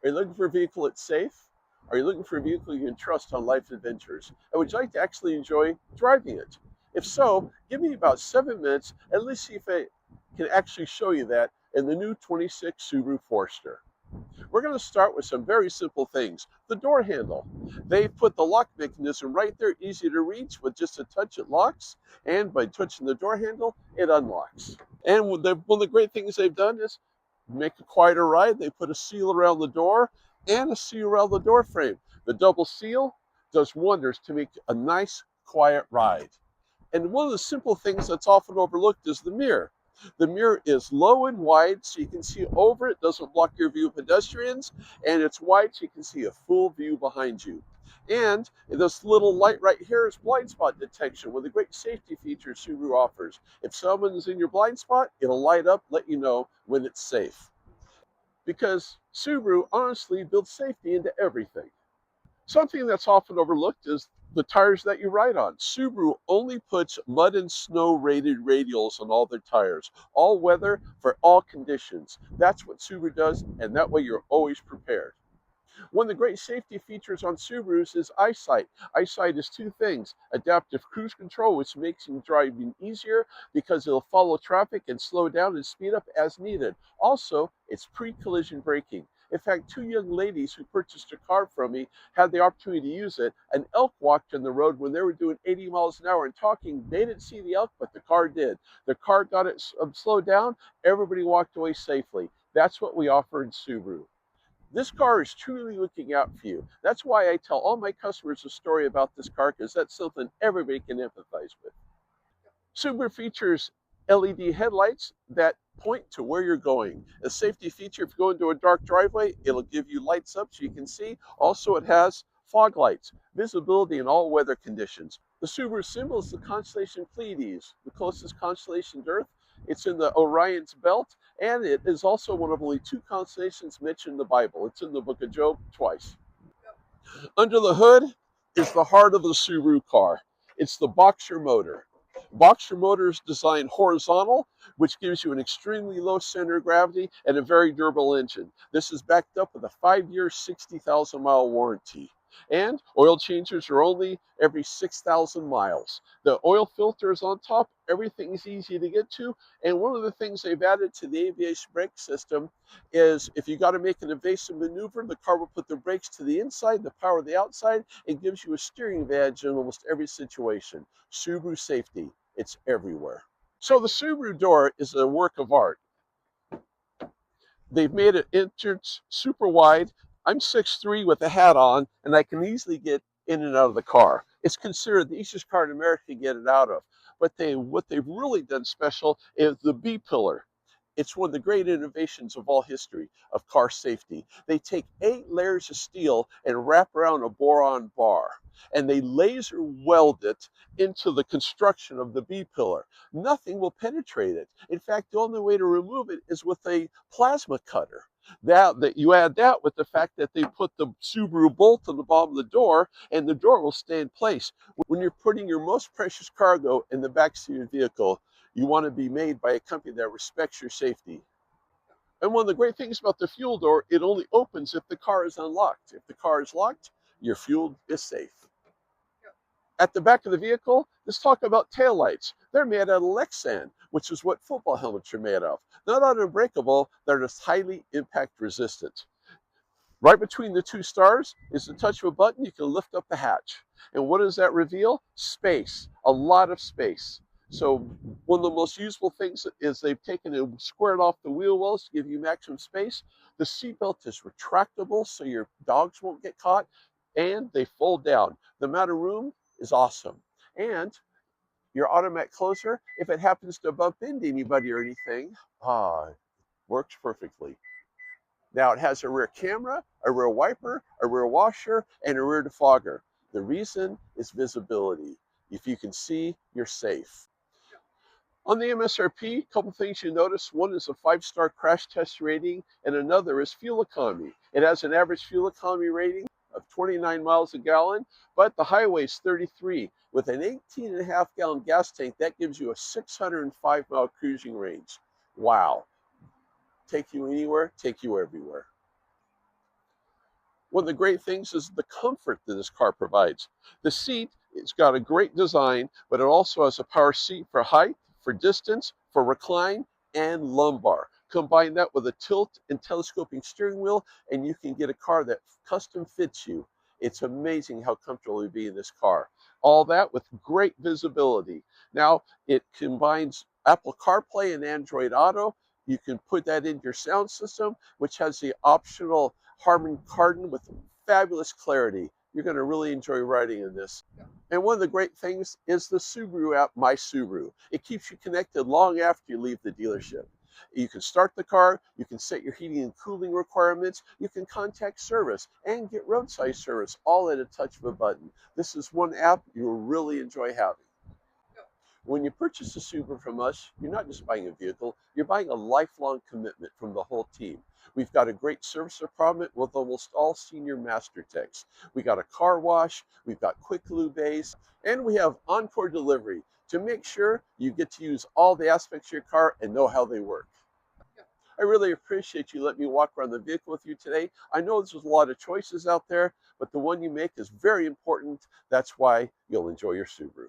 Are you looking for a vehicle that's safe? Are you looking for a vehicle you can trust on life adventures? And would you like to actually enjoy driving it? If so, give me about 7 minutes and let's see if I can actually show you that in the new 26 Subaru Forester. We're going to start with some very simple things. The door handle. They put the lock mechanism right there, easy to reach. With just a touch it locks, and by touching the door handle, it unlocks. And one of the great things they've done is make a quieter ride. They put a seal around the door and a seal around the door frame. The double seal does wonders to make a nice, quiet ride. And one of the simple things that's often overlooked is the mirror. The mirror is low and wide so you can see over it, doesn't block your view of pedestrians, and it's wide so you can see a full view behind you. And this little light right here is blind spot detection, one of the great safety features Subaru offers. If someone's in your blind spot, it'll light up, let you know when it's safe. Because Subaru honestly builds safety into everything. Something that's often overlooked is the tires that you ride on. Subaru only puts mud and snow rated radials on all their tires, all weather for all conditions. That's what Subaru does, and that way you're always prepared. One of the great safety features on Subarus is eyesight. Eyesight is two things: adaptive cruise control, which makes driving easier because it'll follow traffic and slow down and speed up as needed. Also, it's pre-collision braking. In fact, two young ladies who purchased a car from me had the opportunity to use it. An elk walked in the road when they were doing 80 miles an hour and talking. They didn't see the elk, but the car did. The car got it slowed down. Everybody walked away safely. That's what we offer in Subaru. This car is truly looking out for you. That's why I tell all my customers a story about this car, because that's something everybody can empathize with. Subaru features LED headlights that point to where you're going. A safety feature: if you go into a dark driveway, it'll give you lights up so you can see. Also, it has fog lights, visibility in all weather conditions. The Subaru symbol is the constellation Pleiades, the closest constellation to Earth. It's in the Orion's belt, and it is also one of only two constellations mentioned in the Bible. It's in the book of Job twice. Under the hood is the heart of the Subaru car. It's the Boxer motor. Boxer motor is designed horizontal, which gives you an extremely low center of gravity and a very durable engine. This is backed up with a 5-year, 60,000-mile warranty. And oil changes are only every 6,000 miles. The oil filter is on top. Everything is easy to get to. And one of the things they've added to the aviation brake system is if you got to make an evasive maneuver, the car will put the brakes to the inside, the power the outside, and gives you a steering advantage in almost every situation. Subaru safety, it's everywhere. So the Subaru door is a work of art. They've made it entrance super wide. I'm 6'3" with a hat on, and I can easily get in and out of the car. It's considered the easiest car in America to get it out of. But what they've really done special is the B pillar. It's one of the great innovations of all history of car safety. They take 8 layers of steel and wrap around a boron bar, and they laser weld it into the construction of the B pillar. Nothing will penetrate it. In fact, the only way to remove it is with a plasma cutter. That you add that with the fact that they put the Subaru bolt on the bottom of the door, and the door will stay in place. When you're putting your most precious cargo in the backseat of your vehicle, you want to be made by a company that respects your safety. And one of the great things about the fuel door, it only opens if the car is unlocked. If the car is locked, your fuel is safe. At the back of the vehicle, let's talk about taillights. They're made out of Lexan, which is what football helmets are made of. Not unbreakable, they're just highly impact resistant. Right between the two stars is the touch of a button. You can lift up the hatch. And what does that reveal? Space, a lot of space. So one of the most useful things is they've taken and squared off the wheel wells to give you maximum space. The seatbelt is retractable so your dogs won't get caught, and they fold down. The amount of room is awesome. And your automatic closer, if it happens to bump into anybody or anything, works perfectly. Now it has a rear camera, a rear wiper, a rear washer, and a rear defogger. The reason is visibility. If you can see, you're safe. On the MSRP, a couple things you notice. One is a 5-star crash test rating, and another is fuel economy. It has an average fuel economy rating of 29 miles a gallon, but the highway is 33. With an 18.5-gallon gas tank, that gives you a 605-mile cruising range. Wow. Take you anywhere, take you everywhere. One of the great things is the comfort that this car provides. The seat, it's got a great design, but it also has a power seat for height, for distance, for recline, and lumbar. Combine that with a tilt and telescoping steering wheel, and you can get a car that custom fits you. It's amazing how comfortable you'll be in this car. All that with great visibility. Now, it combines Apple CarPlay and Android Auto. You can put that into your sound system, which has the optional Harman Kardon with fabulous clarity. You're going to really enjoy riding in this. And one of the great things is the Subaru app, My Subaru. It keeps you connected long after you leave the dealership. You can start the car, you can set your heating and cooling requirements, you can contact service and get roadside service all at a touch of a button. This is one app you'll really enjoy having. When you purchase a Subaru from us, you're not just buying a vehicle, you're buying a lifelong commitment from the whole team. We've got a great service department with almost all senior master techs. We got a car wash, we've got quick lube bays, and we have encore delivery to make sure you get to use all the aspects of your car and know how they work. I really appreciate you letting me walk around the vehicle with you today. I know there's a lot of choices out there, but the one you make is very important. That's why you'll enjoy your Subaru.